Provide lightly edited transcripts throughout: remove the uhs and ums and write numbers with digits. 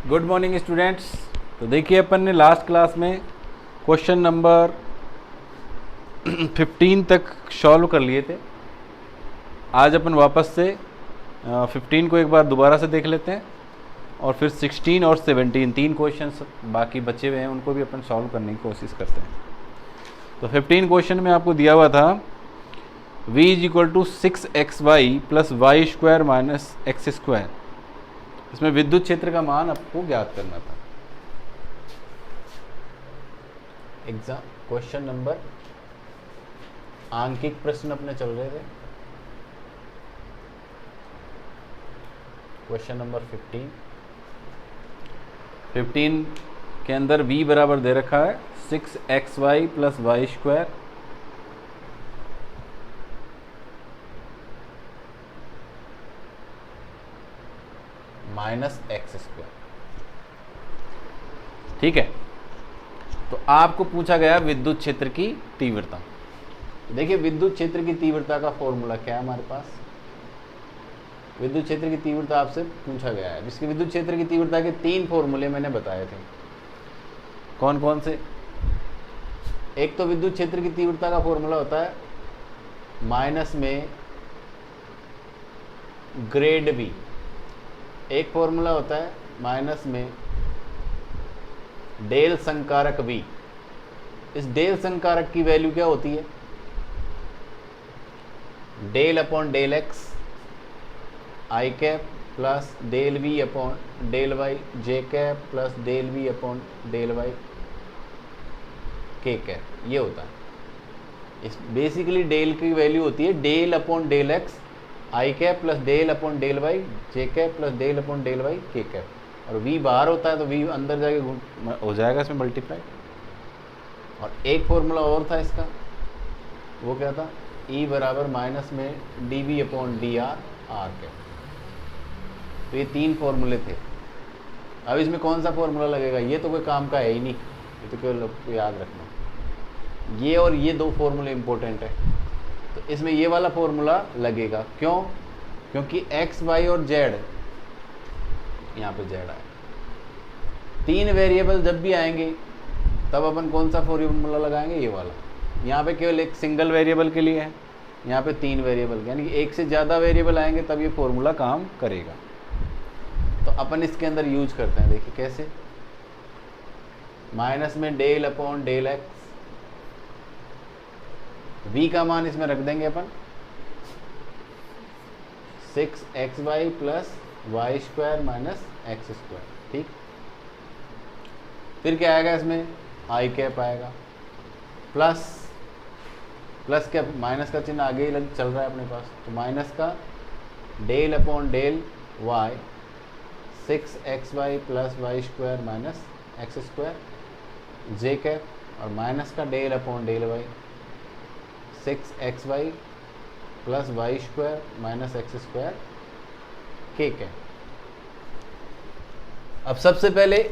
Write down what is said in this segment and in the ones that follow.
Good morning students. तो देखिए अपन ने लास्ट क्लास में क्वेश्चन नंबर 15 तक सॉल्व कर लिए थे। आज अपन वापस से 15 को एक बार दोबारा से देख लेते हैं और फिर 16 और 17 तीन क्वेश्चंस बाकी बचे हुए हैं, उनको भी अपन सॉल्व करने की कोशिश करते हैं। तो 15 क्वेश्चन में आपको दिया हुआ था v = 6xy + y² - x²। इसमें विद्युत क्षेत्र का मान आपको ज्ञात करना था। एग्जाम क्वेश्चन नंबर आंकिक प्रश्न अपने चल रहे थे। क्वेश्चन नंबर 15 के अंदर v बराबर दे रखा है 6xy + y² - x²। ठीक है, तो आपको पूछा गया विद्युत क्षेत्र की तीव्रता। देखिए विद्युत क्षेत्र की तीव्रता का फॉर्मूला क्या है हमारे पास। विद्युत क्षेत्र की तीव्रता आपसे पूछा गया है, जिसके विद्युत क्षेत्र की तीव्रता के तीन फॉर्मूले मैंने बताए थे। कौन कौन से? एक तो विद्युत क्षेत्र की तीव्रता का फॉर्मूला होता है माइनस में ग्रेड v। एक फॉर्मूला होता है माइनस में डेल संकारक v। इस डेल संकारक की वैल्यू क्या होती है? del/del(x) i cap plus del v/del y j cap plus del v/del y k cap. ये होता है। इस बेसिकली डेल की वैल्यू होती है del/del(x) i cap plus del/del y j cap plus del/del y k cap. और v बाहर होता है तो v अंदर जाके हो जाएगा इसमें मल्टीप्लाई। और एक फॉर्मूला और था इसका, वो क्या था? E बराबर माइनस में dv/dr r कैप। तो ये तीन फॉर्मूले थे। अब इसमें कौन सा फॉर्मूला लगेगा? ये तो कोई काम का है ही नहीं, ये तो केवल याद रखना। ये और ये दो फॉर्मूले इंपॉर्टेंट है, तो इसमें ये वाला फॉर्मूला लगेगा। क्यों? क्योंकि x, y और z, यहाँ पे z आए, तीन वेरिएबल जब भी आएंगे तब अपन कौन सा फॉर्मूला लगाएंगे? ये वाला। यहाँ पे केवल एक सिंगल वेरिएबल के लिए है, यहाँ पे तीन वेरिएबल, यानी कि एक से ज़्यादा वेरिएबल आएंगे तब ये फॉर्मूला काम करेगा। तो अपन इसके अंदर यूज करते हैं। देखिए कैसे, माइनस में del/del(x), v का मान इसमें रख देंगे अपन 6xy + y² - x²। ठीक, फिर क्या आएगा इसमें? i कैप आएगा प्लस क्या, माइनस का चिन्ह आगे ही चल रहा है अपने पास, तो माइनस का del/del y 6xy + y² - x² j cap, और माइनस का del/del y 6xy + y² - x² k cap. अब सबसे पहले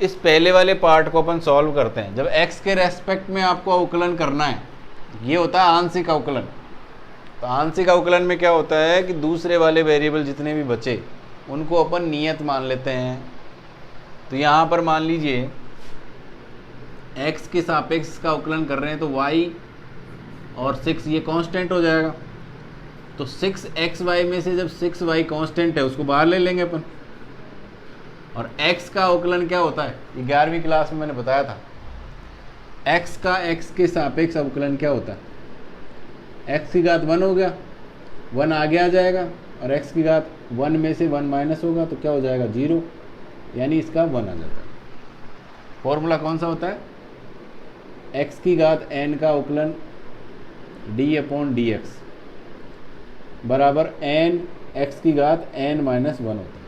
इस पहले वाले पार्ट को अपन सॉल्व करते हैं। जब x के रेस्पेक्ट में आपको अवकलन करना है, ये होता है आंशिक अवकलन। तो आंशिक अवकलन में क्या होता है कि दूसरे वाले वेरिएबल जितने भी बचे उनको अपन नियत मान लेते हैं। तो यहाँ पर मान लीजिए x के सापेक्ष का अवकलन कर रहे हैं, तो y और 6 ये कांस्टेंट हो जाएगा। तो 6xy में से जब 6y कांस्टेंट है उसको बाहर ले लेंगे अपन। और x का अवकलन क्या होता है? 11वीं क्लास में मैंने बताया था। x का x के सापेक्ष अवकलन क्या होता है? x की घात 1 हो गया, 1 आगे आ जाएगा, और x की घात 1 में से 1 माइनस होगा तो क्या हो जाएगा? 0, यानी इसका 1 आ जाता है। फॉर्मूला कौन सा होता है? x की घात n का अवकलन d/dx बराबर n x की घात n - 1 होता है।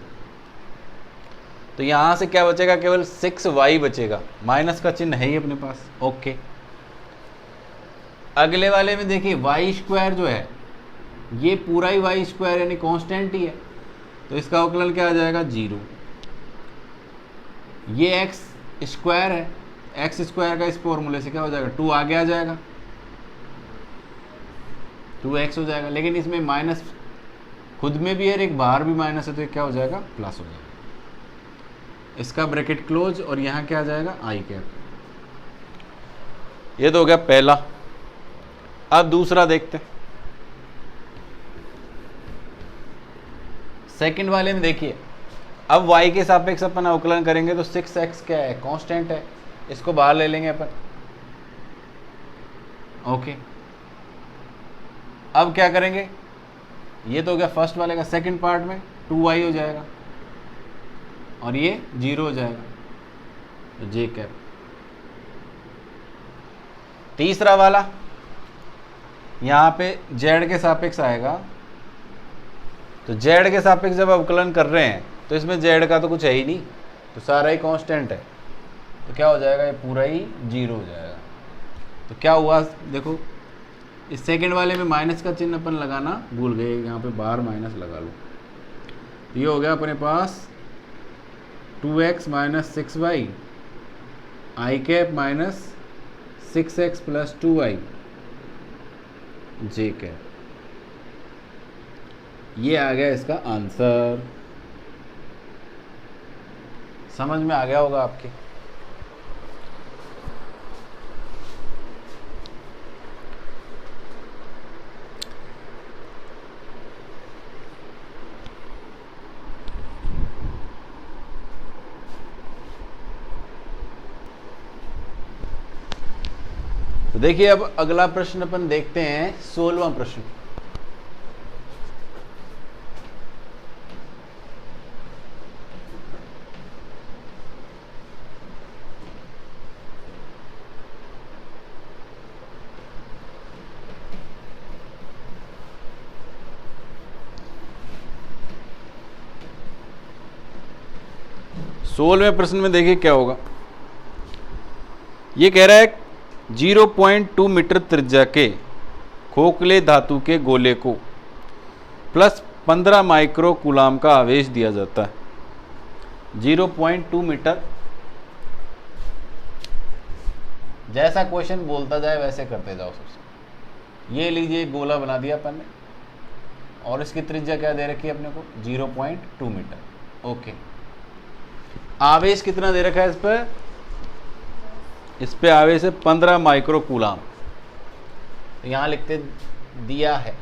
तो यहाँ से क्या बचेगा? केवल 6y बचेगा, माइनस का चिन्ह है ही अपने पास। ओके, अगले वाले में देखिए y² जो है ये पूरा ही y² यानी कांस्टेंट ही है, तो इसका अवकलन क्या आ जाएगा? 0। ये x² है, x² का इस फॉर्मूले से क्या हो जाएगा? 2 आगे आ जाएगा, 2x हो जाएगा। लेकिन इसमें माइनस खुद में भी है, एक बाहर भी माइनस है, तो ये क्या हो जाएगा? प्लस हो जाएगा। इसका ब्रैकेट क्लोज और यहाँ क्या आ जाएगा आई कैप। ये तो हो गया पहला। अब दूसरा देखते हैं। सेकंड वाले में देखिए, अब y के सापेक्ष अपन अवकलन करेंगे तो 6x क्या है, कांस्टेंट है, इसको बाहर ले लेंगे अपन। ओके, अब क्या करेंगे, ये तो हो गया फर्स्ट वाले का। सेकंड पार्ट में 2y हो जाएगा और ये 0 हो जाएगा, तो j कैप। तीसरा वाला यहाँ पे z के सापेक्ष आएगा, तो z के सापेक्ष जब अवकलन कर रहे हैं तो इसमें z का तो कुछ है ही नहीं, तो सारा ही कांस्टेंट है, तो क्या हो जाएगा, ये पूरा ही 0 हो जाएगा। तो क्या हुआ देखो, इस सेकंड वाले में माइनस का चिन्ह अपन लगाना भूल गए, यहाँ पे बाहर माइनस लगा लो। तो ये हो गया अपने पास 2x minus 6y i cap minus 6x plus 2y j cap. ये आ गया इसका आंसर। समझ में आ गया होगा आपके। तो देखिए अब अगला प्रश्न अपन देखते हैं, 16वां प्रश्न। सोलहवें प्रश्न में देखिए क्या होगा। ये कह रहा है 0.2 मीटर त्रिज्या के खोखले धातु के गोले को प्लस 15 माइक्रो कूलाम का आवेश दिया जाता है। 0.2 मीटर, जैसा क्वेश्चन बोलता जाए वैसे करते जाओ। सबसे ये लीजिए, गोला बना दिया अपन ने और इसकी त्रिज्या क्या दे रखी है अपने को, 0.2 मीटर। ओके, आवेश कितना दे रखा है इस पे आवेश है 15 माइक्रो कूलाम। तो यहां लिखते दिया है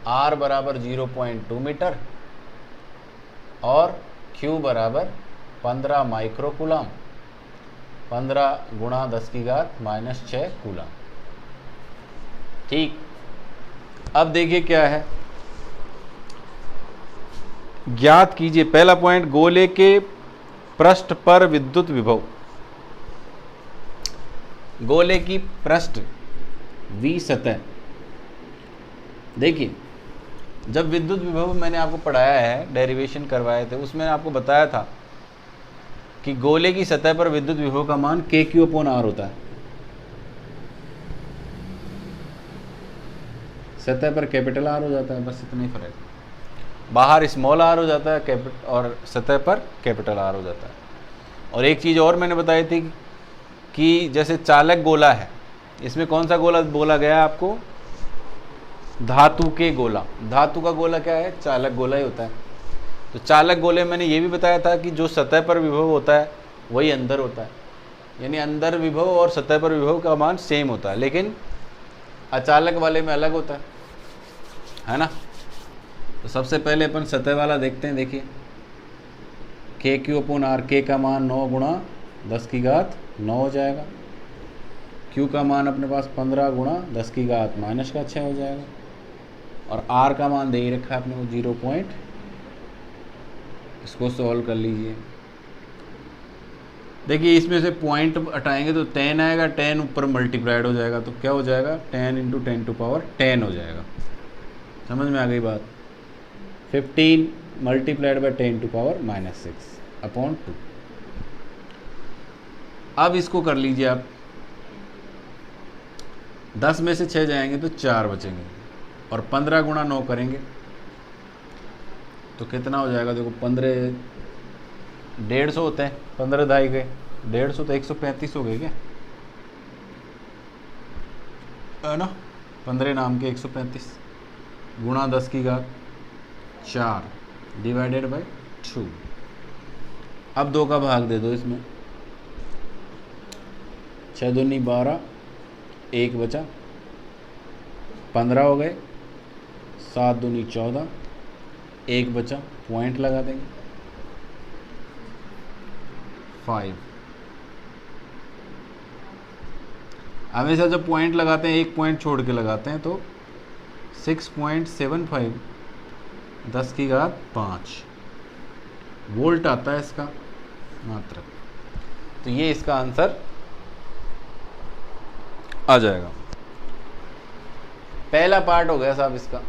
R बराबर 0.2 मीटर और Q बराबर 15 माइक्रो कूलाम, 15 गुणा 10 की घात माइनस 6 कूलाम। ठीक, अब देखिए क्या है, ज्ञात कीजिए। पहला पॉइंट, गोले के पृष्ठ पर विद्युत विभव। गोले की पृष्ठ V सतह, देखिए जब विद्युत विभव मैंने आपको पढ़ाया है, डेरिवेशन करवाए थे, उसमें आपको बताया था कि गोले की सतह पर विद्युत विभव का मान KQ/R होता है। सतह पर कैपिटल R हो जाता है, बस इतना ही फर्क है। बाहर स्मॉल r हो जाता है और सतह पर कैपिटल R हो जाता है। और एक चीज़ और मैंने बताई थी कि जैसे चालक गोला है, इसमें कौन सा गोला बोला गया आपको, धातु के गोला। धातु का गोला क्या है, चालक गोला ही होता है। तो चालक गोले मैंने ये भी बताया था कि जो सतह पर विभव होता है वही अंदर होता है, यानी अंदर विभव और सतह पर विभव का मान सेम होता है, लेकिन अचालक वाले में अलग होता है ना। तो सबसे पहले अपन सतह वाला देखते हैं। देखिए KQ/R, K का मान 9 गुणा 10 की घात 9 हो जाएगा। Q का मान अपने पास 15 गुणा 10 की घात माइनस का 6 हो जाएगा। और R का मान दे ही रखा है अपने को 0. इसको सॉल्व कर लीजिए। देखिए इसमें से पॉइंट हटाएंगे तो 10 आएगा, 10 ऊपर मल्टीप्लाइड हो जाएगा, तो क्या हो जाएगा, 10 × 10⁻10 हो जाएगा। समझ में आ गई बात। 15 मल्टीप्लाइड बाई 10⁻⁻6/2। अब इसको कर लीजिए आप, 10 में से 6 जाएंगे तो 4 बचेंगे और 15 गुणा 9 करेंगे तो कितना हो जाएगा, देखो 15 150 होते हैं, 15 ढाई गए 150 तो 135 हो गए क्या, है ना। 15 नाम के 135 गुणा 10 की घात 4 डिवाइडेड बाई 2। अब 2 का भाग दे दो इसमें, 6 दूनी 12, 1 बचा, 15 हो गए, 7 दूनी 14, 1 बचा, पॉइंट लगा देंगे 5। हमेशा जब पॉइंट लगाते हैं एक पॉइंट छोड़ के लगाते हैं, तो 6.75 10 की घात 5 वोल्ट आता है इसका मात्रक। तो ये इसका आंसर आ जाएगा। पहला पार्ट हो गया साहब इसका।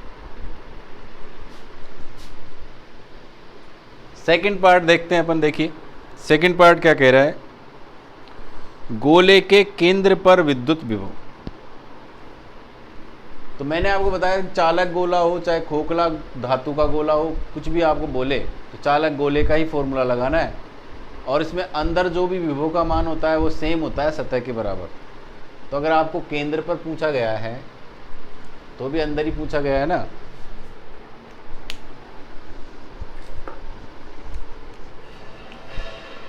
सेकंड पार्ट देखते हैं अपन। देखिए सेकंड पार्ट क्या कह रहा है, गोले के केंद्र पर विद्युत विभव। तो मैंने आपको बताया चालक गोला हो चाहे खोखला धातु का गोला हो, कुछ भी आपको बोले तो चालक गोले का ही फॉर्मूला लगाना है, और इसमें अंदर जो भी विभव का मान होता है वो सेम होता है सतह के बराबर। तो अगर आपको केंद्र पर पूछा गया है तो भी अंदर ही पूछा गया है ना।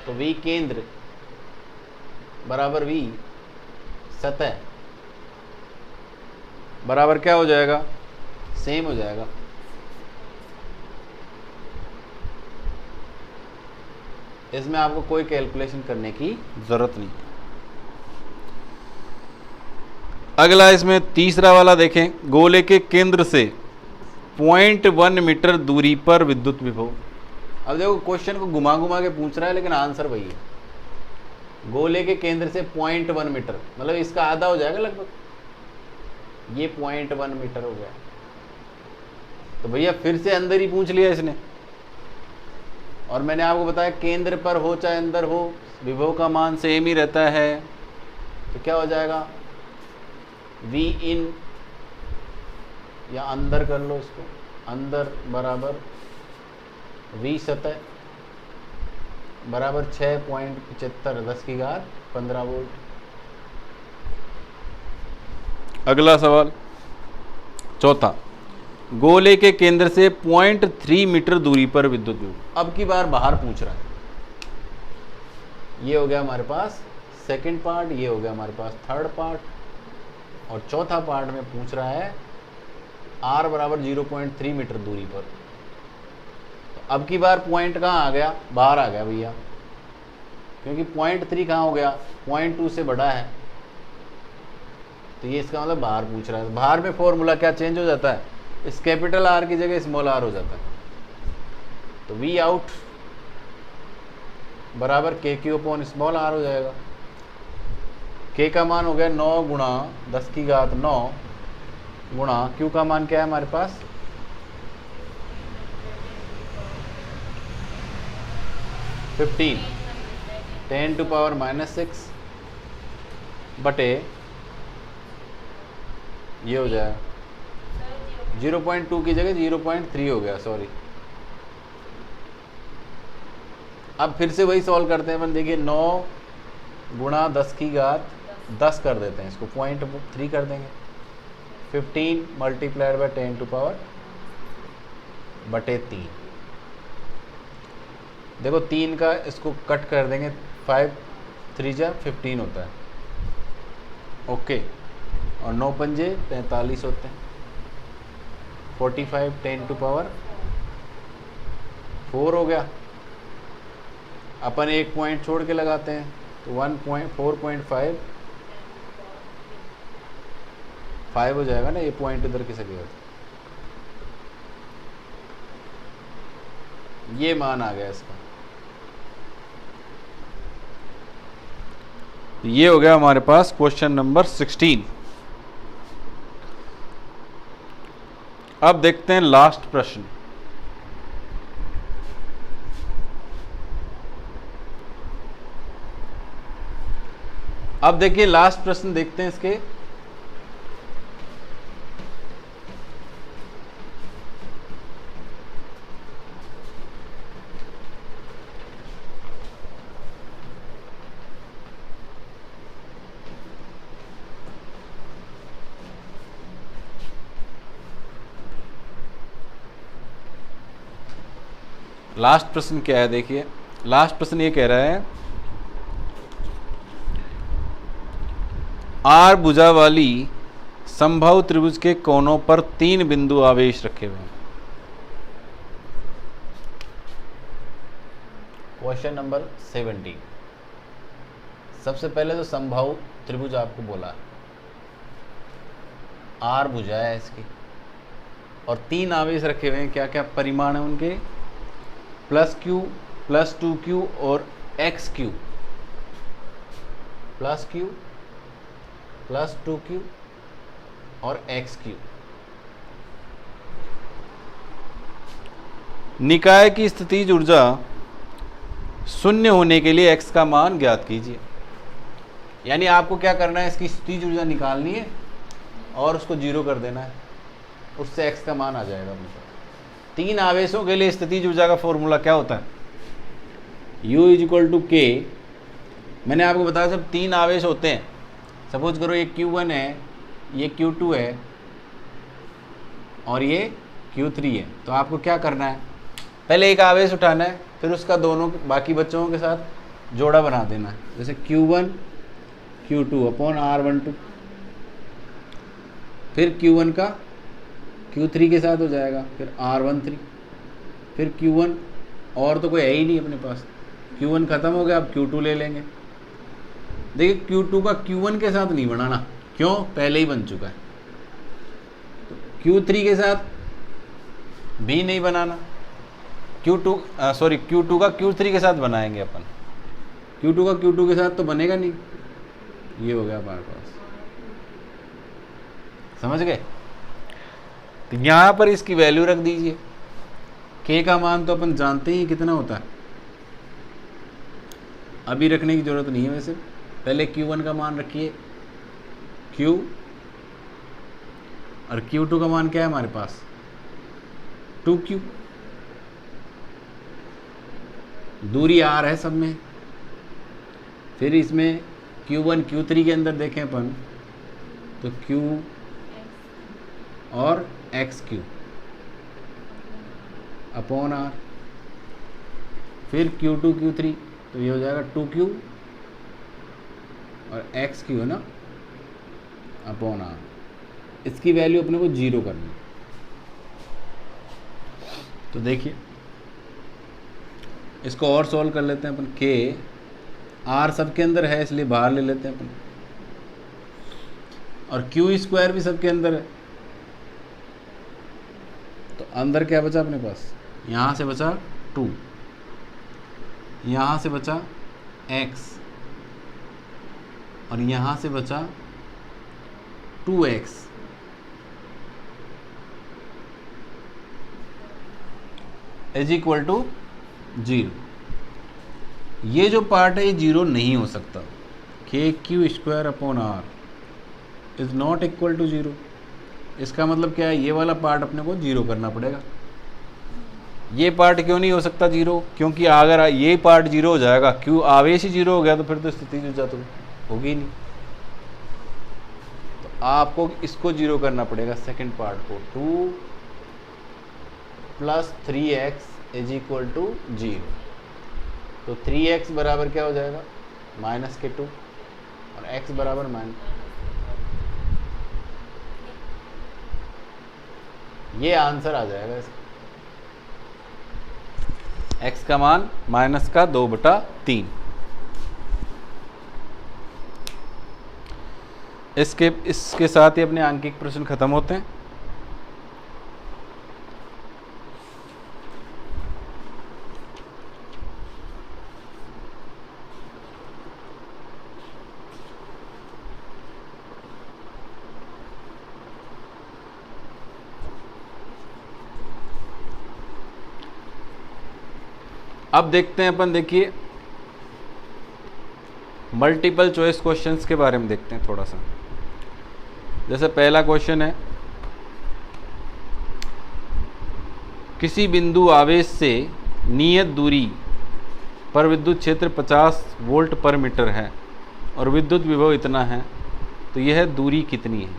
तो V केंद्र बराबर V सतह बराबर क्या हो जाएगा, सेम हो जाएगा। इसमें आपको कोई कैलकुलेशन करने की जरूरत नहीं है। अगला इसमें तीसरा वाला देखें, गोले के केंद्र से 0.1 मीटर दूरी पर विद्युत विभव। अब देखो क्वेश्चन को घुमा घुमा के पूछ रहा है लेकिन आंसर वही है। गोले के केंद्र से 0.1 मीटर मतलब इसका आधा हो जाएगा लगभग, ये 0.1 मीटर हो गया। तो भैया फिर से अंदर ही पूछ लिया इसने, और मैंने आपको बताया केंद्र पर हो चाहे अंदर हो विभव का मान सेम ही रहता है। तो क्या हो जाएगा, V इन या अंदर कर लो इसको, अंदर बराबर V सतह बराबर 6.75 10 की घात 15 वोल्ट। अगला सवाल चौथा, गोले के केंद्र से 0.3 मीटर दूरी पर विद्युत विभव। अब की बार बाहर पूछ रहा है। ये हो गया हमारे पास सेकंड पार्ट, ये हो गया हमारे पास थर्ड पार्ट, और चौथा पार्ट में पूछ रहा है R बराबर 0.3 मीटर दूरी पर। तो अब की बार पॉइंट कहाँ आ गया, बाहर आ गया भैया, क्योंकि 0.3 कहाँ हो गया, 0.2 से बड़ा है। तो ये इसका मतलब बाहर पूछ रहा है। बाहर में फॉर्मूला क्या चेंज हो जाता है, इस कैपिटल R की जगह स्मॉल r हो जाता है। तो V आउट बराबर के क्यू अपॉन स्मॉल r हो जाएगा। K का मान हो गया 9 गुणा 10 की घात 9 गुणा Q का मान क्या है हमारे पास 15 10 टू पावर -6 बटे ये हो जाएगा 0.2 की जगह 0.3 हो गया, सॉरी। अब फिर से वही सॉल्व करते हैं अपन। देखिए 9 गुणा 10 की घात 10 कर देते हैं, इसको 0.3 कर देंगे। 15 मल्टीप्लाइड बाय 10 टू पावर बटे 3। देखो 3 का इसको कट कर देंगे, 5 3 जा 15 होता है, ओके। और 9 पंजे 45 होते हैं, 45 10 टू पावर 4 हो गया। अपन एक पॉइंट छोड़ के लगाते हैं, तो 4.5 5 हो जाएगा ना, ये पॉइंट इधर की सके। ये मान आ गया इसका। ये हो गया हमारे पास क्वेश्चन नंबर 16। अब देखते हैं लास्ट प्रश्न। अब देखिए लास्ट प्रश्न देखते हैं इसके। लास्ट प्रश्न क्या है, देखिए लास्ट प्रश्न ये कह रहा है आर भुजा वाली संभव त्रिभुज के कोनों पर 3 बिंदु आवेश रखे हुए हैं। Question number 17। सबसे पहले तो संभव त्रिभुज आपको बोला, आर भुजा है इसकी और 3 आवेश रखे हुए हैं। क्या क्या परिमाण है उनके, +q +2q और xq, +q +2q और xq। निकाय की स्थितिज ऊर्जा शून्य होने के लिए x का मान ज्ञात कीजिए। यानी आपको क्या करना है, इसकी स्थितिज ऊर्जा निकालनी है और उसको 0 कर देना है, उससे x का मान आ जाएगा अपने पास। 3 आवेशों के लिए स्थितिज ऊर्जा का फॉर्मूला क्या होता है, U = K। मैंने आपको बताया जब 3 आवेश होते हैं, सपोज करो ये Q1 है, ये Q2 है और ये Q3 है, तो आपको क्या करना है, पहले एक आवेश उठाना है, फिर उसका दोनों बाकी बच्चों के साथ जोड़ा बना देना है। जैसे Q1 Q2 अपॉन R12, फिर Q1 का Q3 के साथ हो जाएगा, फिर R13, फिर Q1, और तो कोई है ही नहीं अपने पास, Q1 खत्म हो गया, अब Q2 ले लेंगे। देखिए Q2 का Q1 के साथ नहीं बनाना, क्यों, पहले ही बन चुका है। तो Q3 के साथ भी नहीं बनाना, Q2 का Q3 के साथ बनाएंगे अपन। Q2 का Q2 के साथ तो बनेगा नहीं, ये हो गया हमारे पास, समझ गए। तो यहाँ पर इसकी वैल्यू रख दीजिए। K का मान तो अपन जानते ही कितना होता है, अभी रखने की जरूरत नहीं है। वैसे पहले Q1 का मान रखिए Q, और Q2 का मान क्या है हमारे पास, 2Q। दूरी R है सब में, फिर इसमें Q1 Q3 के अंदर देखें अपन तो Q और XQ अपॉन R, फिर Q2 Q3, तो ये हो जाएगा 2Q और XQ है ना अपॉन R। इसकी वैल्यू अपने को 0 करनी है। तो देखिए इसको और सॉल्व कर लेते हैं अपन। K R सबके अंदर है इसलिए बाहर ले लेते हैं अपन, और Q² भी सबके अंदर है, तो अंदर क्या बचा अपने पास, यहाँ से बचा 2, यहाँ से बचा x और यहाँ से बचा 2x। = 0। ये जो पार्ट है ये 0 नहीं हो सकता। KQ² upon R is not equal to 0। इसका मतलब क्या है, ये वाला पार्ट अपने को 0 करना पड़ेगा। ये पार्ट क्यों नहीं हो सकता 0, क्योंकि अगर ये पार्ट 0 हो जाएगा, क्यों आवेश ही 0 हो गया, तो फिर तो स्थिति ऊर्जा तो होगी नहीं। तो आपको इसको 0 करना पड़ेगा, सेकंड पार्ट को। 2 + 3x = 0। तो 3x बराबर क्या हो जाएगा, -2 और x बराबर -। ये आंसर आ जाएगा इसका। x का मान -2/3। इसके साथ ही अपने आंकिक प्रश्न खत्म होते हैं। अब देखते हैं अपन, देखिए मल्टीपल चॉइस क्वेश्चंस के बारे में देखते हैं थोड़ा सा। जैसे पहला क्वेश्चन है, किसी बिंदु आवेश से नियत दूरी पर विद्युत क्षेत्र 50 वोल्ट पर मीटर है और विद्युत विभव इतना है, तो यह दूरी कितनी है।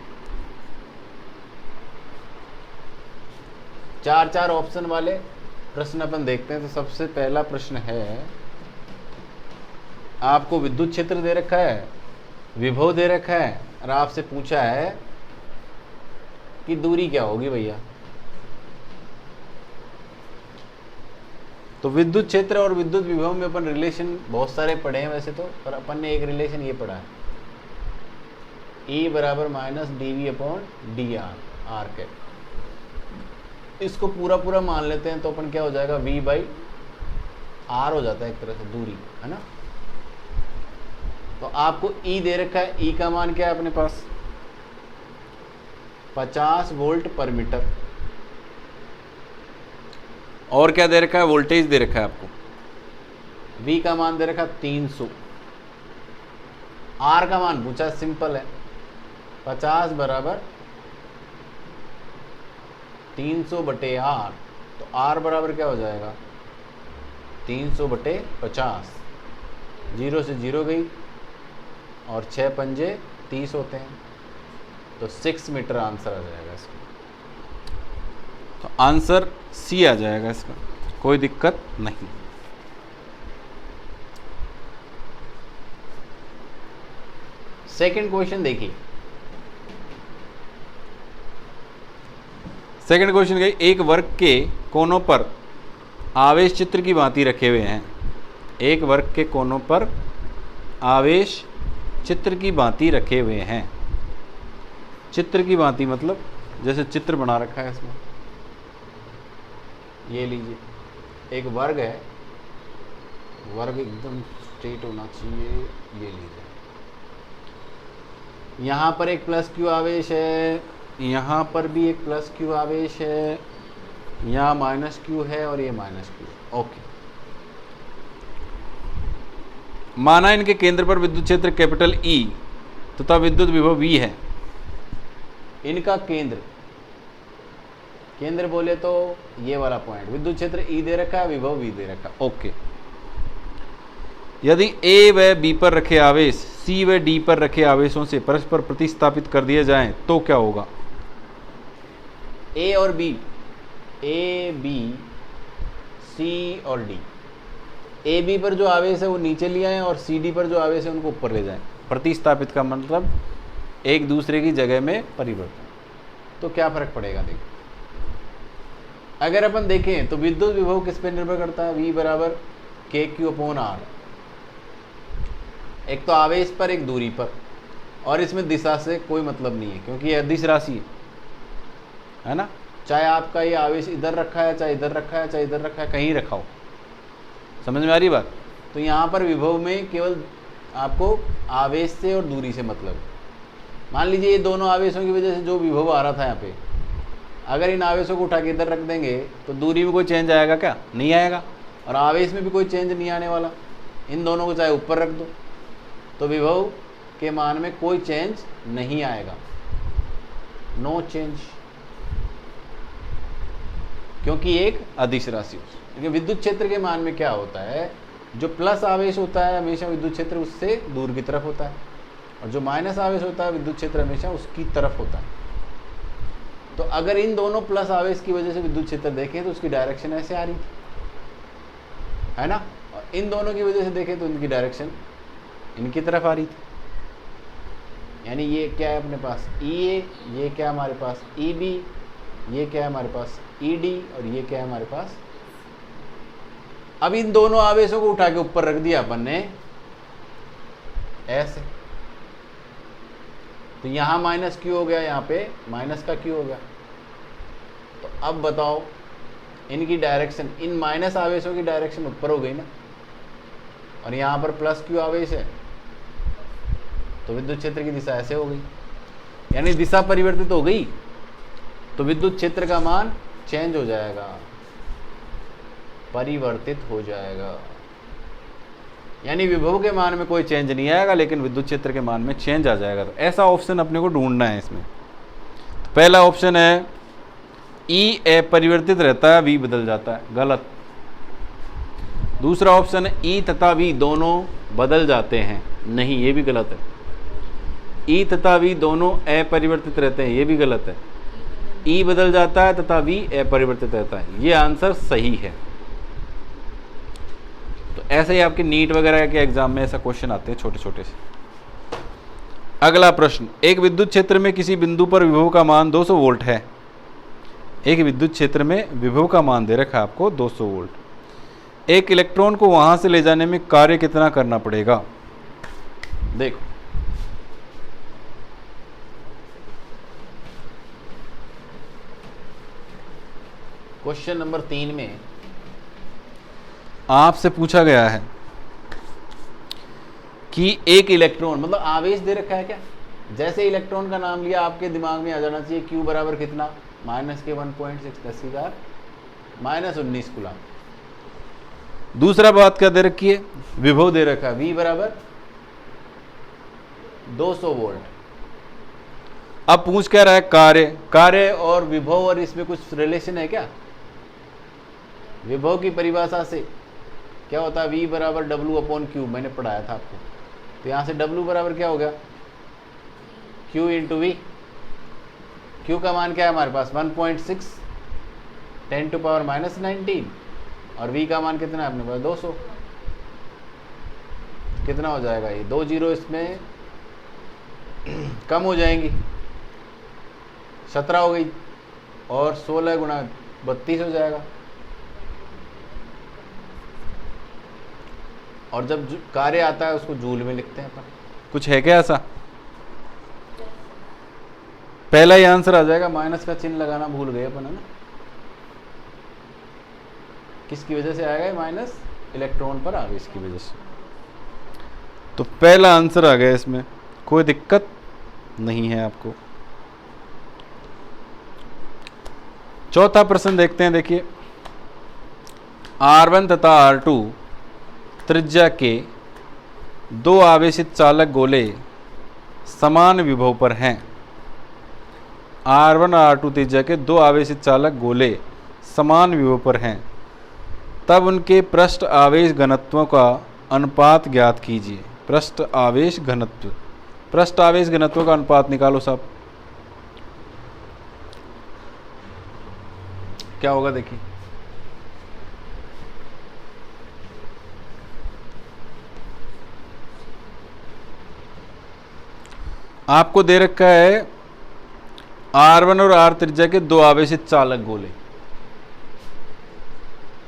4 ऑप्शन वाले प्रश्न अपन देखते हैं। तो सबसे पहला प्रश्न है, आपको विद्युत क्षेत्र दे रखा है, विभव दे रखा है, और आपसे पूछा है कि दूरी क्या होगी भैया। तो विद्युत क्षेत्र और विद्युत विभव में अपन रिलेशन बहुत सारे पढ़े हैं वैसे तो, पर अपन ने एक रिलेशन ये पढ़ा है, E बराबर minus dV upon dr, R cap. इसको पूरा पूरा मान लेते हैं तो अपन क्या हो जाएगा, V बाई R हो जाता है एक तरह से, दूरी है ना। तो आपको E दे रखा है, E का मान क्या है अपने पास, 50 वोल्ट पर मीटर। और क्या दे रखा है, वोल्टेज दे रखा है आपको, V का मान दे रखा है 300। R का मान पूछा, सिंपल है, 50 बराबर 300 बटे R। तो R बराबर क्या हो जाएगा, 300 बटे 50, 0 से 0 गई, और 6 पंजे 30 होते हैं, तो 6 मीटर आंसर आ जाएगा इसका। तो आंसर सी आ जाएगा इसका, कोई दिक्कत नहीं। सेकंड क्वेश्चन देखिए। सेकंड क्वेश्चन का, एक वर्ग के कोनों पर आवेश चित्र की भांति रखे हुए हैं। एक वर्ग के कोनों पर आवेश चित्र की भांति रखे हुए हैं। चित्र की भांति मतलब जैसे चित्र बना रखा है इसमें, ये लीजिए एक वर्ग है, वर्ग एकदम स्ट्रेट होना चाहिए, ये लीजिए। यहाँ पर एक प्लस क्यू आवेश है, यहाँ पर भी एक प्लस क्यू आवेश है, यहाँ माइनस क्यू है और ये माइनस क्यू। ओके, माना इनके केंद्र पर विद्युत क्षेत्र कैपिटल E तथा विद्युत विभव V है। इनका केंद्र, केंद्र बोले तो ये वाला पॉइंट, विद्युत क्षेत्र E दे रखा है, विभव V दे रखा है। ओके, यदि A व B पर रखे आवेश C व D पर रखे आवेशों से परस्पर प्रतिस्थापित कर दिए जाएं तो क्या होगा। A और B, A B C और D, A B पर जो आवेश है वो नीचे ले आए और C D पर जो आवेश है उनको ऊपर ले जाएं। प्रतिस्थापित का मतलब एक दूसरे की जगह में परिवर्तन। तो क्या फर्क पड़ेगा, देखो अगर अपन देखें तो विद्युत विभव किस पे निर्भर करता है, V बराबर KQ अपॉन R। एक तो आवेश पर, एक दूरी पर, और इसमें दिशा से कोई मतलब नहीं है क्योंकि ये अदिश राशि है ना। चाहे आपका ये आवेश इधर रखा है, चाहे इधर रखा है, चाहे इधर रखा है, कहीं रखा हो, समझ में आ रही बात। तो यहाँ पर विभव में केवल आपको आवेश से और दूरी से मतलब। मान लीजिए ये दोनों आवेशों की वजह से जो विभव आ रहा था यहाँ पे, अगर इन आवेशों को उठा के इधर रख देंगे तो दूरी में कोई चेंज आएगा क्या, नहीं आएगा, और आवेश में भी कोई चेंज नहीं आने वाला। इन दोनों को चाहे ऊपर रख दो तो विभव के मान में कोई चेंज नहीं आएगा, नो चेंज, क्योंकि एक अदिश राशि। लेकिन विद्युत क्षेत्र के मान में क्या होता है, जो प्लस आवेश होता है हमेशा विद्युत क्षेत्र उससे दूर की तरफ होता है, और जो माइनस आवेश होता है विद्युत क्षेत्र हमेशा उसकी तरफ होता है। तो अगर इन दोनों प्लस आवेश की वजह से विद्युत क्षेत्र देखें तो उसकी डायरेक्शन ऐसे आ रही थी, है ना, और इन दोनों की वजह से देखें तो इनकी डायरेक्शन इनकी तरफ आ रही थी। यानी ये क्या है अपने पास EA, ये क्या है हमारे पास EB, ये क्या है हमारे पास ED, और ये क्या है हमारे पास। अब इन दोनों आवेशों को उठा के ऊपर रख दिया अपन ने ऐसे, तो यहाँ माइनस क्यू हो गया, यहाँ पे माइनस का क्यू हो गया। तो अब बताओ इनकी डायरेक्शन, इन माइनस आवेशों की डायरेक्शन ऊपर हो गई ना, और यहाँ पर प्लस क्यू आवेश है तो विद्युत क्षेत्र की दिशा ऐसे हो गई, यानी दिशा परिवर्तित हो गई, तो विद्युत क्षेत्र का मान चेंज हो जाएगा, परिवर्तित हो जाएगा। यानी विभव के मान में कोई चेंज नहीं आएगा लेकिन विद्युत क्षेत्र के मान में चेंज आ जाएगा। तो ऐसा ऑप्शन अपने को ढूंढना है इसमें। तो पहला ऑप्शन है E अपरिवर्तित रहता है, V बदल जाता है, गलत। दूसरा ऑप्शन है E तथा V दोनों बदल जाते हैं, नहीं, ये भी गलत है। E तथा V दोनों अपरिवर्तित रहते हैं, ये भी गलत है। E बदल जाता है तथा V अपरिवर्तित रहता है। ये आंसर सही है। तो ऐसे ही आपके नीट वगैरह के एग्जाम में ऐसा क्वेश्चन आते हैं छोटे छोटे से। अगला प्रश्न, एक विद्युत क्षेत्र में किसी बिंदु पर विभव का मान 200 वोल्ट है। एक विद्युत क्षेत्र में विभव का मान दे रखा है आपको 200 वोल्ट। एक इलेक्ट्रॉन को वहां से ले जाने में कार्य कितना करना पड़ेगा? देखो, क्वेश्चन नंबर 3 में आपसे पूछा गया है कि एक इलेक्ट्रॉन, मतलब आवेश दे रखा है क्या, जैसे इलेक्ट्रॉन का नाम लिया आपके दिमाग में आ जाना चाहिए Q बराबर कितना, -1.6 -19 कूलम। दूसरा बात क्या दे रखी है, विभव दे रखा है V बराबर 200 वोल्ट। अब पूछ क्या रहा है, कार्य और विभव, और इसमें कुछ रिलेशन है क्या? विभव की परिभाषा से क्या होता है, V बराबर W/Q, मैंने पढ़ाया था आपको। तो यहां से W बराबर क्या हो गया, Q इंटू V। Q का मान क्या है हमारे पास, 1.6 10⁻⁻19, और V का मान कितना है अपने पास, 200। कितना हो जाएगा ये, 2 जीरो इसमें कम हो जाएंगी, 17 हो गई, और 16 गुणा 32 हो जाएगा। और जब कार्य आता है उसको जूल में लिखते हैं अपन। कुछ है क्या ऐसा? पहला ही आंसर आ जाएगा, माइनस का चिन्ह लगाना भूल गए अपन, है ना। किसकी वजह से आएगा माइनस, इलेक्ट्रॉन पर आवेश की वजह से। तो पहला आंसर आ गया, इसमें कोई दिक्कत नहीं है आपको। चौथा प्रश्न देखते हैं। देखिए, R1 तथा R2 त्रिज्या के दो आवेशित चालक गोले समान विभव पर हैं। R1 और R2 त्रिज्या के दो आवेशित चालक गोले समान विभव पर हैं, तब उनके पृष्ठ आवेश घनत्वों का अनुपात ज्ञात कीजिए। पृष्ठ आवेश घनत्व का अनुपात निकालो साहब। क्या होगा, देखिए, आपको दे रखा है R1 और R त्रिज्या के दो आवेशित चालक गोले।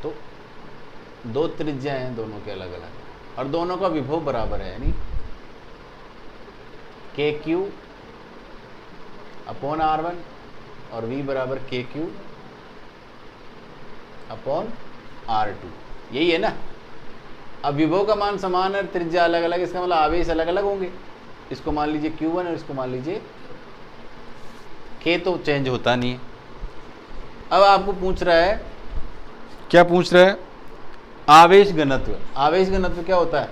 तो दो त्रिज्या हैं दोनों के अलग अलग, और दोनों का विभव बराबर है, यानी KQ अपॉन R1 और V बराबर KQ अपॉन R2, यही है ना। अब विभव का मान समान है, त्रिज्या अलग अलग, इसका मतलब आवेश अलग अलग होंगे। इसको मान लीजिए Q1 और इसको मान लीजिए K, तो चेंज होता नहीं है। अब आपको पूछ रहा है, क्या पूछ रहा है, आवेश घनत्व। आवेश घनत्व क्या होता है,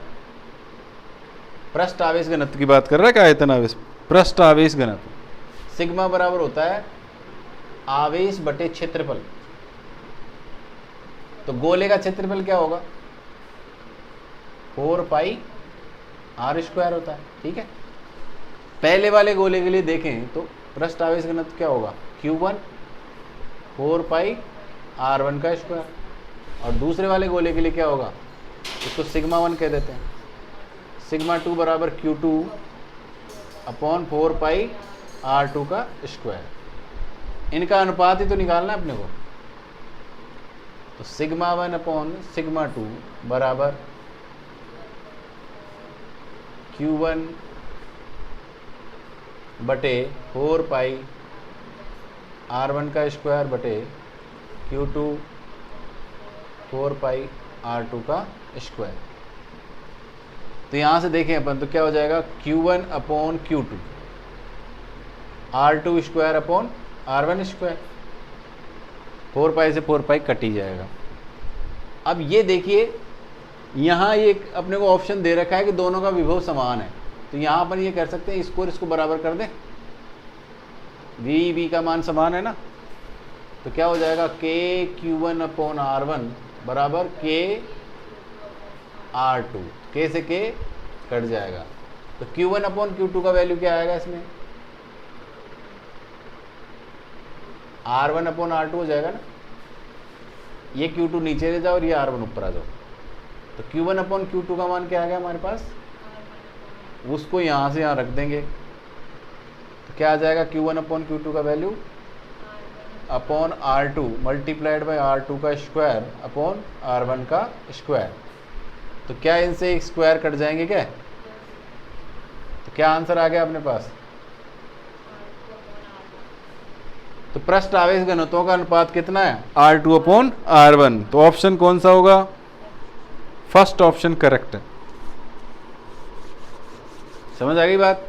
पृष्ठ आवेश घनत्व की बात कर रहा है, क्या आयतन आवेश, पृष्ठ आवेश घनत्व। सिग्मा बराबर होता है आवेश बटे क्षेत्रफल। तो गोले का क्षेत्रफल क्या होगा, 4πr² होता है, ठीक है। पहले वाले गोले के लिए देखें तो पृष्ठ आवेश घनत्व क्या होगा, Q1 4πr1², और दूसरे वाले गोले के लिए क्या होगा, इसको सिग्मा 1 कह देते हैं। सिग्मा 2 बराबर Q2 अपॉन 4πr2²। इनका अनुपात ही तो निकालना है अपने को। तो सिग्मा 1 अपॉन सिग्मा 2 बराबर Q1 बटे 4πr1² बटे Q2 4πr2²। तो यहाँ से देखें अपन, तो क्या हो जाएगा, Q1 upon Q2, R2² upon R1²। 4π से 4π कट ही जाएगा। अब ये देखिए, यहाँ ये अपने को ऑप्शन दे रखा है कि दोनों का विभव समान है। तो यहाँ पर ये कर सकते हैं, इसको और इसको बराबर कर दें, V का मान समान है ना। तो क्या हो जाएगा, KQ1 अपॉन R1 बराबर KR2। K से K कट जाएगा। तो Q1 अपॉन Q2 का वैल्यू क्या आएगा इसमें, R1 अपॉन R2 हो जाएगा ना, ये Q2 नीचे ले जाओ और ये R1 ऊपर आ जाओ, तो Q1 अपॉन Q2 का मान क्या आ गया हमारे पास, उसको यहाँ से यहाँ रख देंगे, तो क्या आ जाएगा Q1 अपॉन Q2 का value upon R2 multiplied by R2 का स्क्वायर अपॉन R1 का स्क्वायर। तो क्या इनसे एक स्क्वायर कट जाएंगे क्या, तो क्या आंसर आ गया अपने पास। तो पृष्ठ आवेश घनत्वों का अनुपात कितना है, R2 अपॉन R1। तो ऑप्शन कौन सा होगा, फर्स्ट ऑप्शन करेक्ट है। समझ आ गई बात।